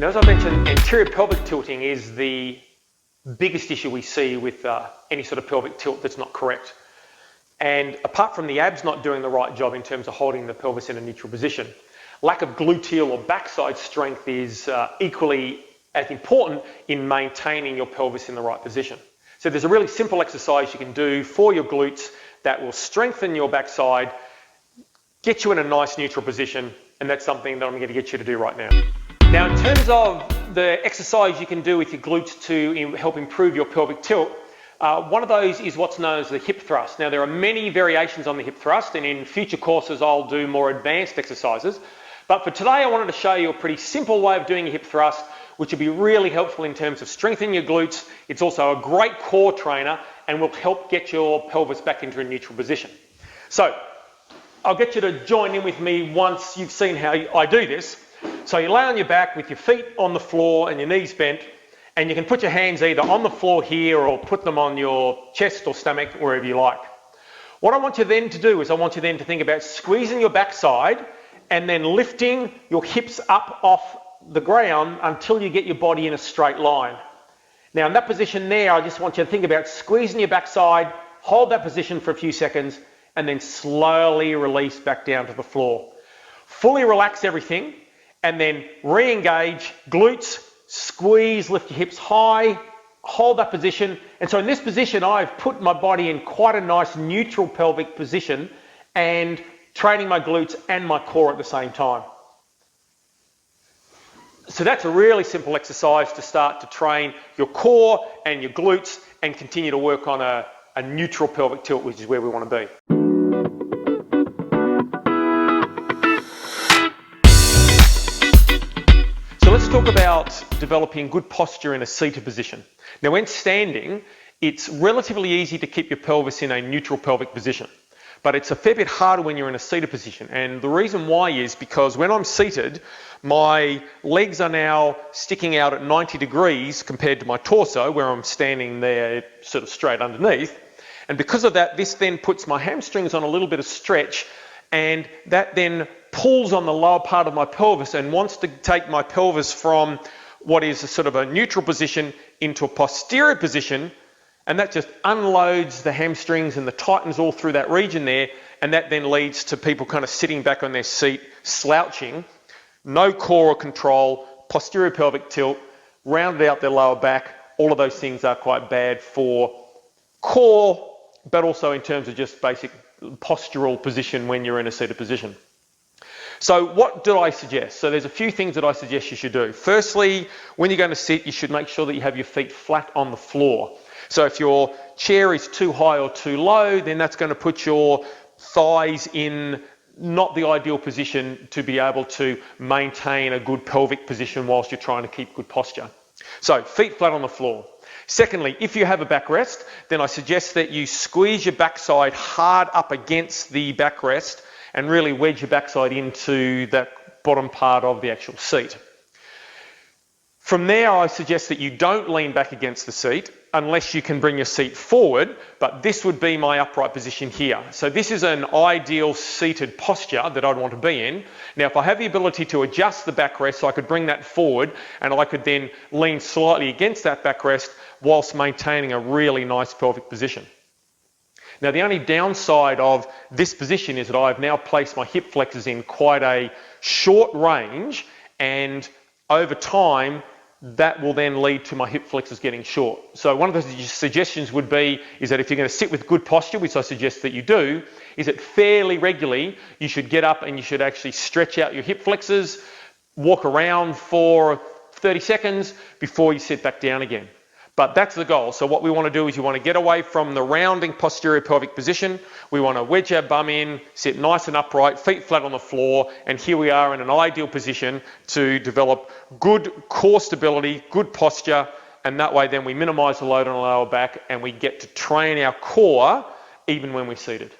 Now, as I mentioned, anterior pelvic tilting is the biggest issue we see with any sort of pelvic tilt that's not correct. And apart from the abs not doing the right job in terms of holding the pelvis in a neutral position, lack of gluteal or backside strength is equally as important in maintaining your pelvis in the right position. So there's a really simple exercise you can do for your glutes that will strengthen your backside, get you in a nice neutral position, and that's something that I'm going to get you to do right now. Now, in terms of the exercise you can do with your glutes to help improve your pelvic tilt, one of those is what's known as the hip thrust. Now, there are many variations on the hip thrust, and in future courses I'll do more advanced exercises. But for today, I wanted to show you a pretty simple way of doing a hip thrust, which will be really helpful in terms of strengthening your glutes. It's also a great core trainer and will help get your pelvis back into a neutral position. So I'll get you to join in with me once you've seen how I do this. So you lay on your back with your feet on the floor and your knees bent, and you can put your hands either on the floor here or put them on your chest or stomach, wherever you like. What I want you then to do is I want you then to think about squeezing your backside and then lifting your hips up off the ground until you get your body in a straight line. Now, in that position there, I just want you to think about squeezing your backside, hold that position for a few seconds, and then slowly release back down to the floor. Fully relax everything, and then re-engage glutes, squeeze, lift your hips high, hold that position. And so in this position, I've put my body in quite a nice neutral pelvic position and training my glutes and my core at the same time. So that's a really simple exercise to start to train your core and your glutes and continue to work on a neutral pelvic tilt, which is where we want to be. Let's talk about developing good posture in a seated position. Now, when standing, it's relatively easy to keep your pelvis in a neutral pelvic position, but it's a fair bit harder when you're in a seated position. And the reason why is because when I'm seated, my legs are now sticking out at 90 degrees compared to my torso, where I'm standing there sort of straight underneath. And because of that, this then puts my hamstrings on a little bit of stretch, and that then pulls on the lower part of my pelvis and wants to take my pelvis from what is a sort of a neutral position into a posterior position, and that just unloads the hamstrings and the tightens all through that region there, and that then leads to people kind of sitting back on their seat, slouching, no core or control, posterior pelvic tilt, rounded out their lower back. All of those things are quite bad for core, but also in terms of just basic postural position when you're in a seated position. So what do I suggest? So there's a few things that I suggest you should do. Firstly, when you're going to sit, you should make sure that you have your feet flat on the floor. So if your chair is too high or too low, then that's going to put your thighs in not the ideal position to be able to maintain a good pelvic position whilst you're trying to keep good posture. So feet flat on the floor. Secondly, if you have a backrest, then I suggest that you squeeze your backside hard up against the backrest and really wedge your backside into that bottom part of the actual seat. From there, I suggest that you don't lean back against the seat unless you can bring your seat forward, but this would be my upright position here. So this is an ideal seated posture that I'd want to be in. Now, if I have the ability to adjust the backrest, so I could bring that forward and I could then lean slightly against that backrest whilst maintaining a really nice pelvic position. Now, the only downside of this position is that I've now placed my hip flexors in quite a short range, and over time, that will then lead to my hip flexors getting short. So one of the suggestions would be is that if you're going to sit with good posture, which I suggest that you do, is that fairly regularly you should get up and you should actually stretch out your hip flexors, walk around for 30 seconds before you sit back down again. But that's the goal. So what we want to do is you want to get away from the rounding posterior pelvic position. We want to wedge our bum in, sit nice and upright, feet flat on the floor, and here we are in an ideal position to develop good core stability, good posture, and that way then we minimise the load on the lower back and we get to train our core even when we're seated.